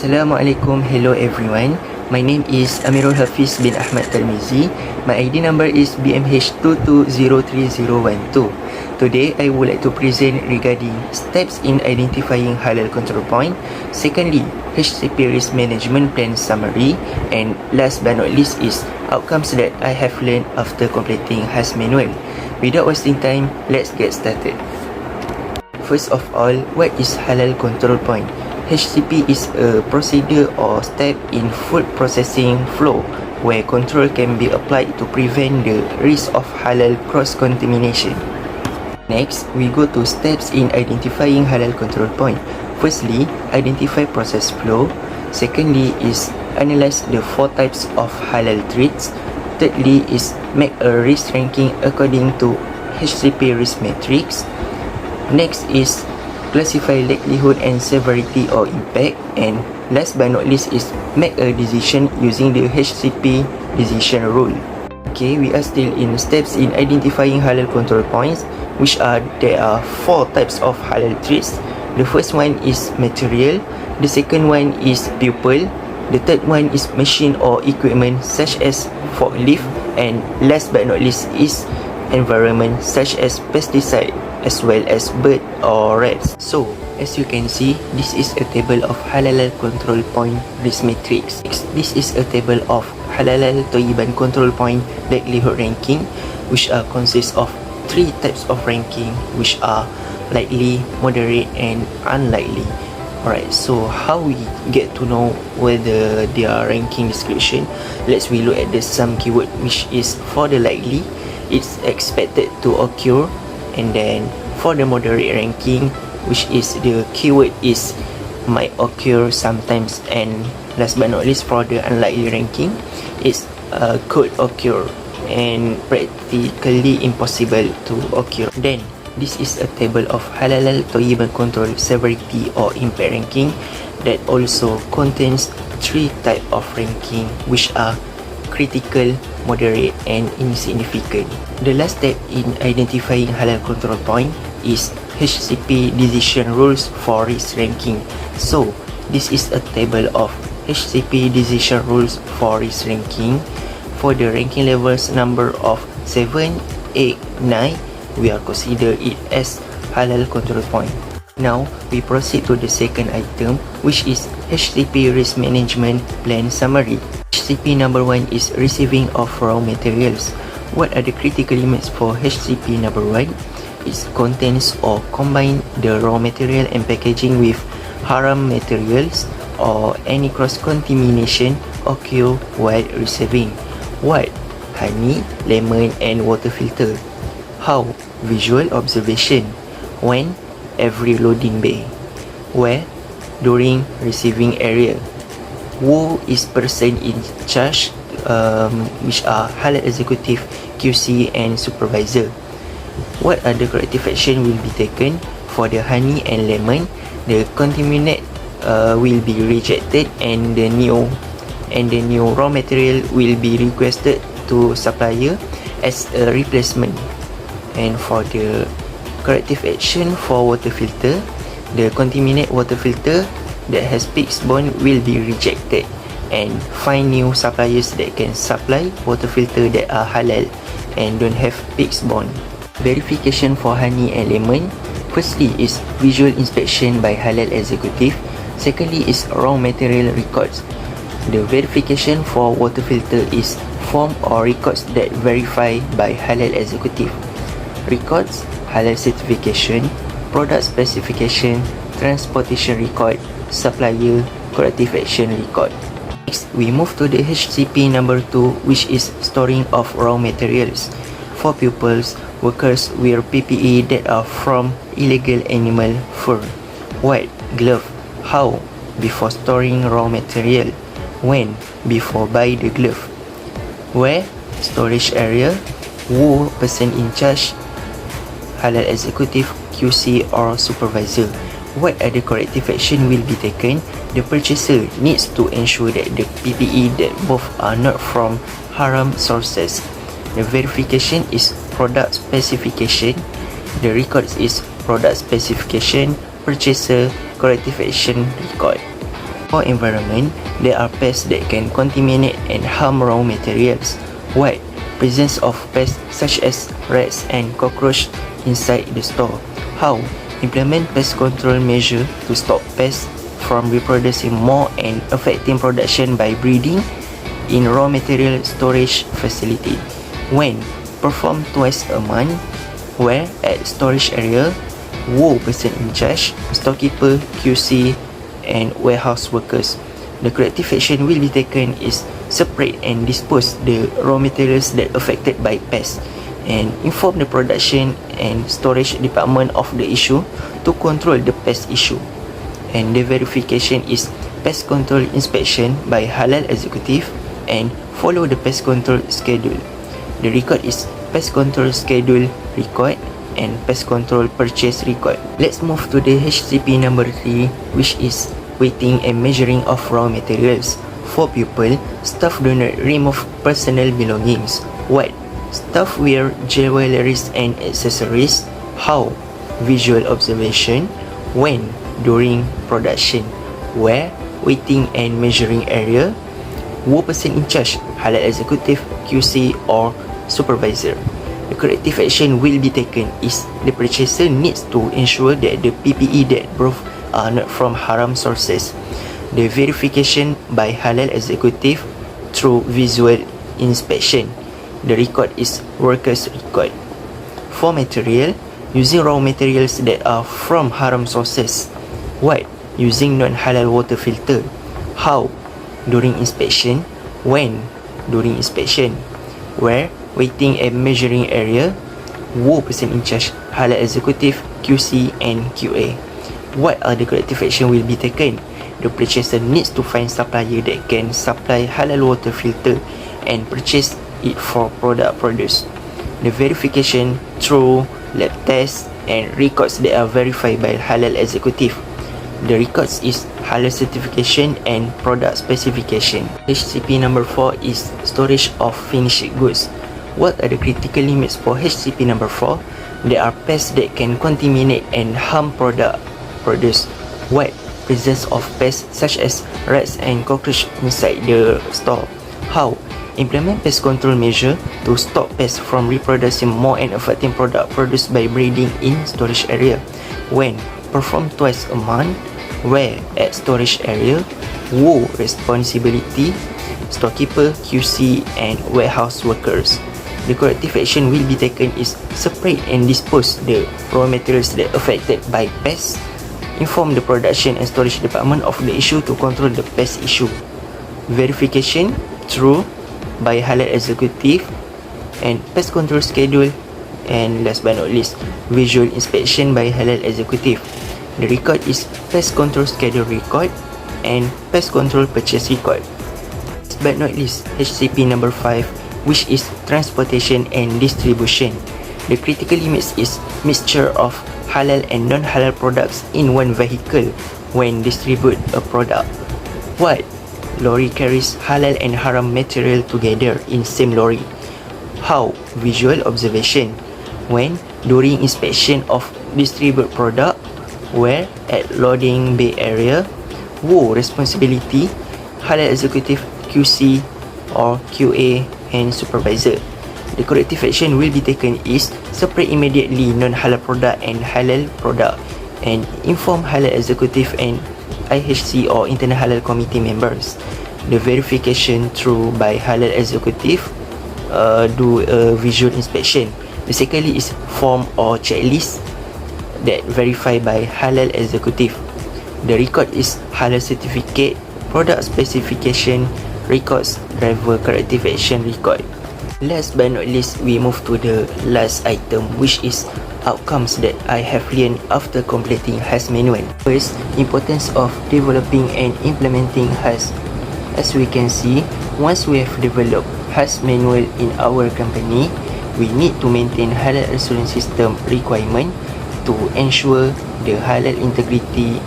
Assalamualaikum, hello everyone. My name is Amirul Hafiz bin Ahmad TARMIZI. My ID number is BMH22030012. Today, I would like to present regarding steps in identifying halal control point. Secondly, HCP risk management plan summary. And last but not least is outcomes that I have learned after completing HAS manual. Without wasting time, let's get started. First of all, what is halal control point? HCP is a procedure or step in food processing flow where control can be applied to prevent the risk of halal cross-contamination. Next, we go to steps in identifying halal control point. Firstly, identify process flow. Secondly is analyze the 4 types of halal treats. Thirdly is make a risk ranking according to HCP risk matrix. Next is classify likelihood and severity or impact, and last but not least is make a decision using the HCP decision rule. Okay, we are still in steps in identifying halal control points, which are there are 4 types of halal treats. The first one is material, the second one is pupil, the third one is machine or equipment such as forklift, and last but not least is environment such as pesticide as well as bird or rats. So as you can see, this is a table of halal control point risk matrix. This is a table of halal toyiban control point likelihood ranking, which consists of 3 types of ranking, which are likely, moderate and unlikely. Alright, so how we get to know whether they are ranking description? Let's we look at the some keyword, which is for the likely, it's expected to occur. And then for the moderate ranking, which is the keyword is might occur sometimes, and last but not least for the unlikely ranking, it's could occur and practically impossible to occur. Then this is a table of halal toyiban control severity or impact ranking that also contains 3 types of ranking, which are critical, moderate and insignificant. The last step in identifying halal control point is HCP decision rules for risk ranking. So this is a table of HCP decision rules for risk ranking. For the ranking levels number of 7, 8, 9, we are consider it as halal control point. Now we proceed to the second item, which is HCP risk management plan summary. HCP number 1 is receiving of raw materials. What are the critical limits for HCP number 1? It contains or combine the raw material and packaging with haram materials, or any cross-contamination occur while receiving. What? Honey, lemon and water filter. How? Visual observation. When? Every loading bay. Where? During receiving area. Who is person in charge, which are halal executive, QC and supervisor. What are the corrective action will be taken for the honey and lemon? The contaminant will be rejected, and the new raw material will be requested to supplier as a replacement. And for the corrective action for water filter, the contaminant water filter that has PIX bond will be rejected, and find new suppliers that can supply water filter that are halal and don't have PIX bond. Verification for honey and lemon. Firstly is visual inspection by halal executive. Secondly is raw material records. The verification for water filter is form or records that verify by halal executive. Records, halal certification, product specification, transportation record, supplier corrective action record. Next, we move to the HCP number 2, which is storing of raw materials. For pupils, workers wear PPE that are from illegal animal fur. What? Glove. How? Before storing raw material. When? Before buy the glove. Where? Storage area. Who? Person in charge, halal executive, QC or supervisor. What are the corrective action will be taken? The purchaser needs to ensure that the PPE that both are not from haram sources. The verification is product specification. The records is product specification, purchaser, corrective action record. For environment, there are pests that can contaminate and harm raw materials. Why? Presence of pests such as rats and cockroach inside the store. How? Implement pest control measure to stop pests from reproducing more and affecting production by breeding in raw material storage facility. When? Perform twice a month. Where? At storage area. Who person in charge? Storekeeper, QC and warehouse workers. The corrective action will be taken is separate and dispose the raw materials that affected by pests and inform the production and storage department of the issue to control the pest issue. And the verification is pest control inspection by Halal executive and follow the pest control schedule. The record is pest control schedule record and pest control purchase record. Let's move to the HCP number 3, which is weighting and measuring of raw materials. For people, staff do not remove personal belongings. What? Staff wear jewelries and accessories. How? Visual observation. When? During production. Where? Weighting and measuring area. Who person in charge? Halal executive, QC or supervisor. The corrective action will be taken is the purchaser needs to ensure that the PPE that brought are not from haram sources. The verification by Halal executive through visual inspection. The record is workers record. For material, using raw materials that are from haram sources. What? Using non-halal water filter. How? During inspection. When? During inspection. Where? Weighting and measuring area. Who person in charge? Halal executive, QC and QA. What are the corrective action will be taken? The purchaser needs to find supplier that can supply halal water filter and purchase it for product produced. The verification through lab tests and records that are verified by halal executive. The records is halal certification and product specification. HCP number 4 is storage of finished goods. What are the critical limits for HCP number 4? There are pests that can contaminate and harm product produced. What? Presence of pests such as rats and cockroach inside the store. How? Implement pest control measure to stop pests from reproducing more and affecting product produced by breeding in storage area. When? Perform twice a month. Where? At storage area. Who responsibility? Storekeeper, QC and warehouse workers. The corrective action will be taken is separate and dispose the raw materials that affected by pests. Inform the production and storage department of the issue to control the pest issue. Verification through by Halal executive and pest control schedule, and last but not least, visual inspection by Halal executive. The record is pest control schedule record and pest control purchase record. Last but not least, HCP number 5, which is transportation and distribution. The critical limits is mixture of halal and non-halal products in one vehicle when distribute a product. What? Lorry carries halal and haram material together in same lorry. How? Visual observation. When? During inspection of distribute product. Where? At loading bay area. Who responsibility? Halal executive, QC or QA and supervisor. The corrective action will be taken is separate immediately non-halal product and halal product and inform halal executive and IHC or internal halal committee members. The verification through by halal executive do a visual inspection. Basically is form or checklist that verified by halal executive. The record is halal certificate, product specification records, driver corrective action record. Last but not least, we move to the last item, which is outcomes that I have learned after completing HAS manual. First, importance of developing and implementing HAS. As we can see, once we have developed HAS manual in our company, we need to maintain halal assurance system requirement to ensure the halal integrity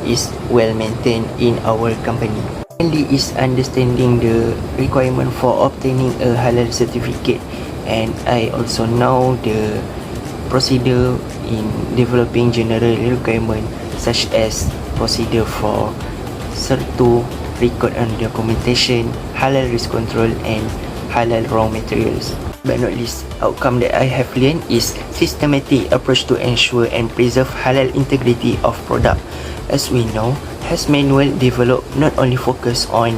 is well maintained in our company. Secondly is understanding the requirement for obtaining a halal certificate, and I also know the procedure in developing general requirement such as procedure for serta record and documentation, halal risk control and halal raw materials. But not least, outcome that I have learned is systematic approach to ensure and preserve halal integrity of product. As we know, manual developed not only focus on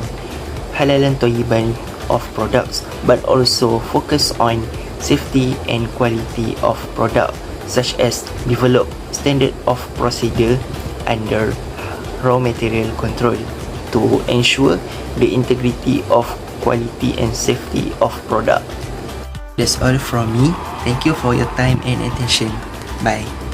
halalan toyiban of products but also focus on safety and quality of product, such as develop standard of procedure under raw material control to ensure the integrity of quality and safety of product. That's all from me. Thank you for your time and attention. Bye.